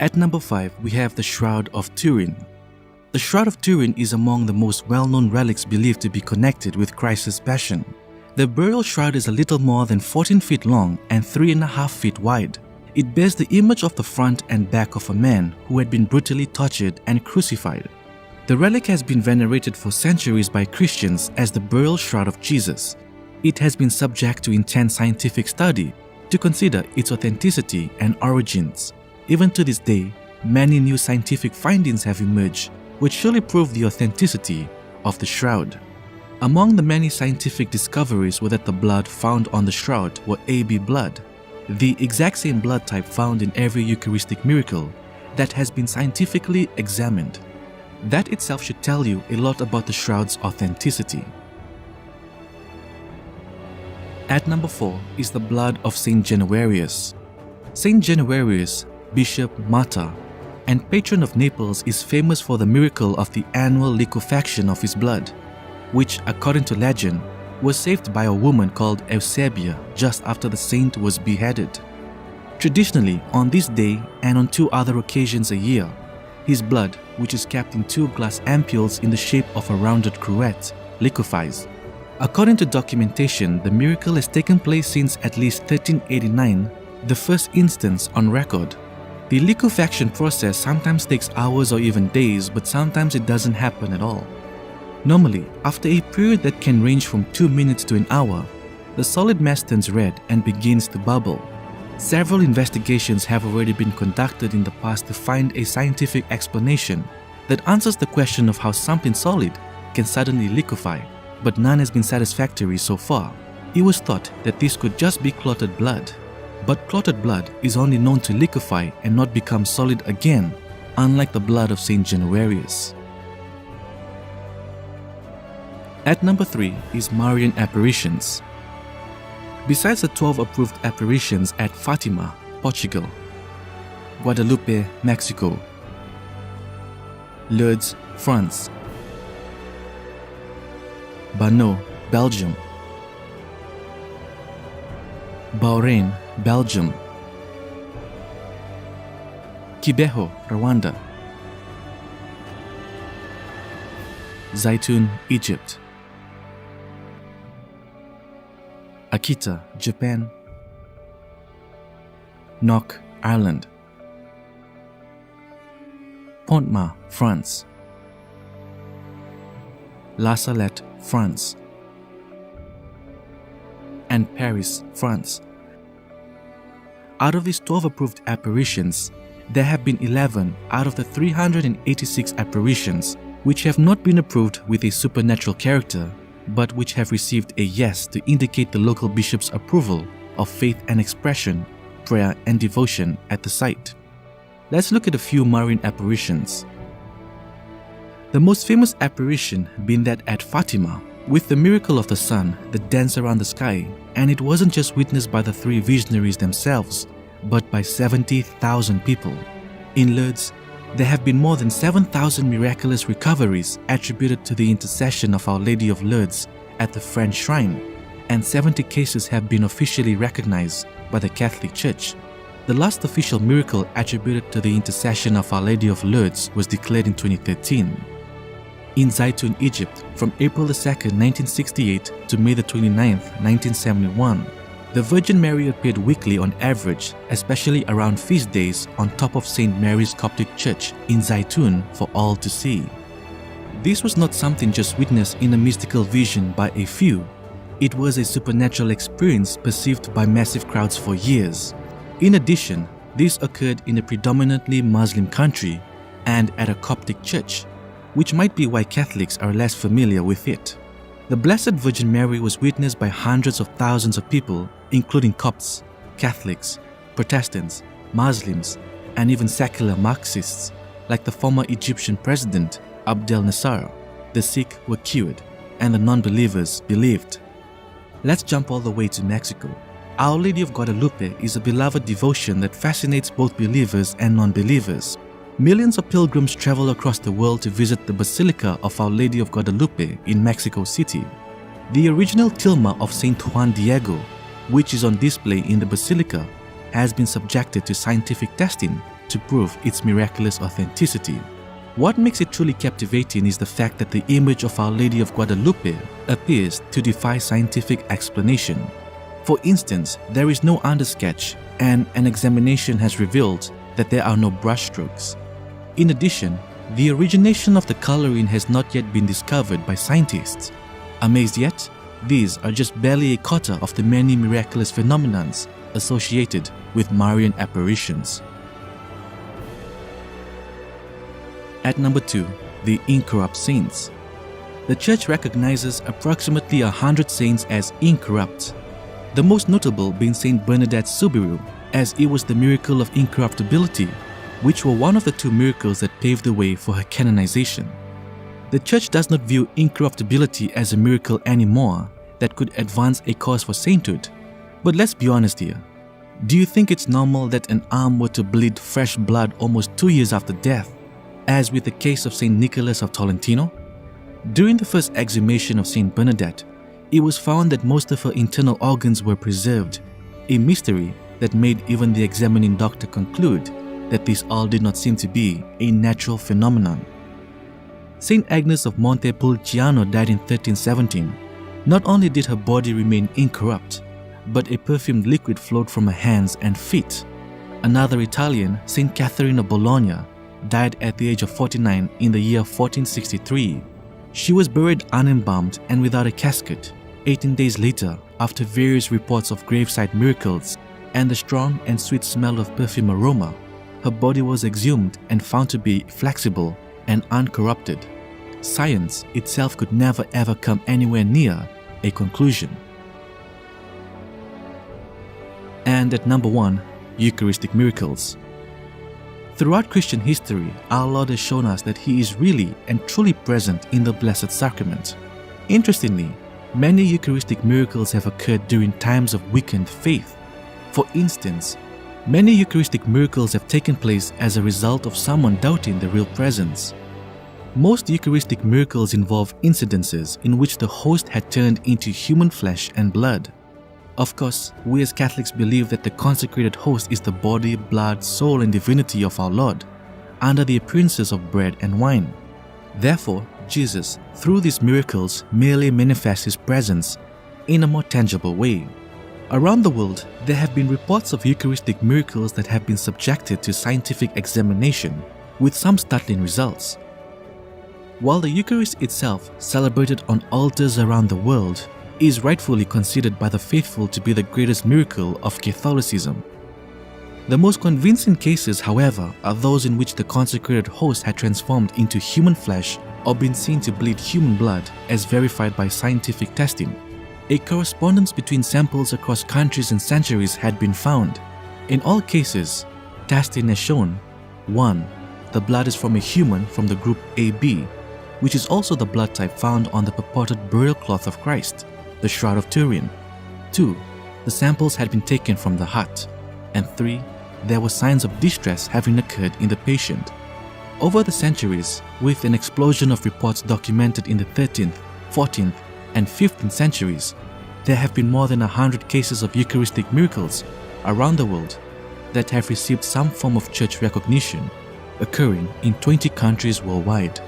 At number 5, we have the Shroud of Turin. The Shroud of Turin is among the most well-known relics believed to be connected with Christ's Passion. The burial shroud is a little more than 14 feet long and 3.5 feet wide. It bears the image of the front and back of a man who had been brutally tortured and crucified. The relic has been venerated for centuries by Christians as the burial shroud of Jesus. It has been subject to intense scientific study to consider its authenticity and origins. Even to this day, many new scientific findings have emerged which surely prove the authenticity of the shroud. Among the many scientific discoveries were that the blood found on the shroud were AB blood, the exact same blood type found in every Eucharistic miracle that has been scientifically examined. That itself should tell you a lot about the shroud's authenticity. At number 4 is the blood of Saint Januarius. Saint Januarius, bishop, martyr, and patron of Naples, is famous for the miracle of the annual liquefaction of his blood, which, according to legend, was saved by a woman called Eusebia just after the saint was beheaded. Traditionally, on this day and on 2 other occasions a year, his blood, which is kept in 2 glass ampoules in the shape of a rounded cruet, liquefies. According to documentation, the miracle has taken place since at least 1389, the first instance on record. The liquefaction process sometimes takes hours or even days, but sometimes it doesn't happen at all. Normally, after a period that can range from 2 minutes to an hour, the solid mass turns red and begins to bubble. Several investigations have already been conducted in the past to find a scientific explanation that answers the question of how something solid can suddenly liquefy, but none has been satisfactory so far. It was thought that this could just be clotted blood, but clotted blood is only known to liquefy and not become solid again, unlike the blood of Saint Januarius. At number 3 is Marian apparitions. Besides the 12 approved apparitions at Fatima, Portugal, Guadalupe, Mexico, Lourdes, France, Bano, Belgium, Bahrain, Belgium, Kibeho, Rwanda, Zaitun, Egypt, Akita, Japan, Knock, Ireland, Pontmain, France, La Salette, France, and Paris, France. Out of these 12 approved apparitions, there have been 11 out of the 386 apparitions which have not been approved with a supernatural character, but which have received a yes to indicate the local bishop's approval of faith and expression, prayer and devotion at the site. Let's look at a few Marian apparitions. The most famous apparition being that at Fatima, with the miracle of the sun that danced around the sky, and it wasn't just witnessed by the 3 visionaries themselves, but by 70,000 people. In Lourdes, there have been more than 7,000 miraculous recoveries attributed to the intercession of Our Lady of Lourdes at the French shrine, and 70 cases have been officially recognized by the Catholic Church. The last official miracle attributed to the intercession of Our Lady of Lourdes was declared in 2013. In Zaitun, Egypt, from April 2, 1968 to May 29, 1971, the Virgin Mary appeared weekly on average, especially around feast days, on top of St. Mary's Coptic Church in Zaitun for all to see. This was not something just witnessed in a mystical vision by a few. It was a supernatural experience perceived by massive crowds for years. In addition, this occurred in a predominantly Muslim country and at a Coptic church, which might be why Catholics are less familiar with it. The Blessed Virgin Mary was witnessed by hundreds of thousands of people, including Copts, Catholics, Protestants, Muslims, and even secular Marxists, like the former Egyptian president Abdel Nasser. The sick were cured, and the non-believers believed. Let's jump all the way to Mexico. Our Lady of Guadalupe is a beloved devotion that fascinates both believers and non-believers. Millions of pilgrims travel across the world to visit the Basilica of Our Lady of Guadalupe in Mexico City. The original tilma of Saint Juan Diego, which is on display in the basilica, has been subjected to scientific testing to prove its miraculous authenticity. What makes it truly captivating is the fact that the image of Our Lady of Guadalupe appears to defy scientific explanation. For instance, there is no undersketch, and an examination has revealed that there are no brushstrokes. In addition, the origination of the coloring has not yet been discovered by scientists. Amazed yet? These are just barely a quarter of the many miraculous phenomena associated with Marian apparitions. At number 2, the incorrupt saints. The Church recognizes approximately 100 saints as incorrupt, the most notable being Saint Bernadette Soubirous, as it was the miracle of incorruptibility, which were one of the two miracles that paved the way for her canonization. The Church does not view incorruptibility as a miracle anymore that could advance a cause for sainthood. But let's be honest here. Do you think it's normal that an arm were to bleed fresh blood almost 2 years after death, as with the case of Saint Nicholas of Tolentino? During the first exhumation of Saint Bernadette, it was found that most of her internal organs were preserved, a mystery that made even the examining doctor conclude that this all did not seem to be a natural phenomenon. Saint Agnes of Montepulciano died in 1317. Not only did her body remain incorrupt, but a perfumed liquid flowed from her hands and feet. Another Italian, Saint Catherine of Bologna, died at the age of 49 in the year 1463. She was buried unembalmed and without a casket 18 days later, after various reports of graveside miracles and the strong and sweet smell of perfume aroma. Her body was exhumed and found to be flexible and uncorrupted. Science itself could never ever come anywhere near a conclusion. And at number 1, Eucharistic miracles. Throughout Christian history, our Lord has shown us that He is really and truly present in the Blessed Sacrament. Interestingly, many Eucharistic miracles have occurred during times of weakened faith. For instance, many Eucharistic miracles have taken place as a result of someone doubting the real presence. Most Eucharistic miracles involve incidences in which the host had turned into human flesh and blood. Of course, we as Catholics believe that the consecrated host is the body, blood, soul, and divinity of our Lord, under the appearances of bread and wine. Therefore, Jesus, through these miracles, merely manifests His presence in a more tangible way. Around the world, there have been reports of Eucharistic miracles that have been subjected to scientific examination, with some startling results. While the Eucharist itself, celebrated on altars around the world, is rightfully considered by the faithful to be the greatest miracle of Catholicism, the most convincing cases, however, are those in which the consecrated host had transformed into human flesh or been seen to bleed human blood, as verified by scientific testing. A correspondence between samples across countries and centuries had been found. In all cases, testing has shown: 1. The blood is from a human from the group AB, which is also the blood type found on the purported burial cloth of Christ, the Shroud of Turin. 2. The samples had been taken from the heart. And 3. There were signs of distress having occurred in the patient. Over the centuries, with an explosion of reports documented in the 13th, 14th, and 15th centuries, there have been more than 100 cases of Eucharistic miracles around the world that have received some form of church recognition, occurring in 20 countries worldwide.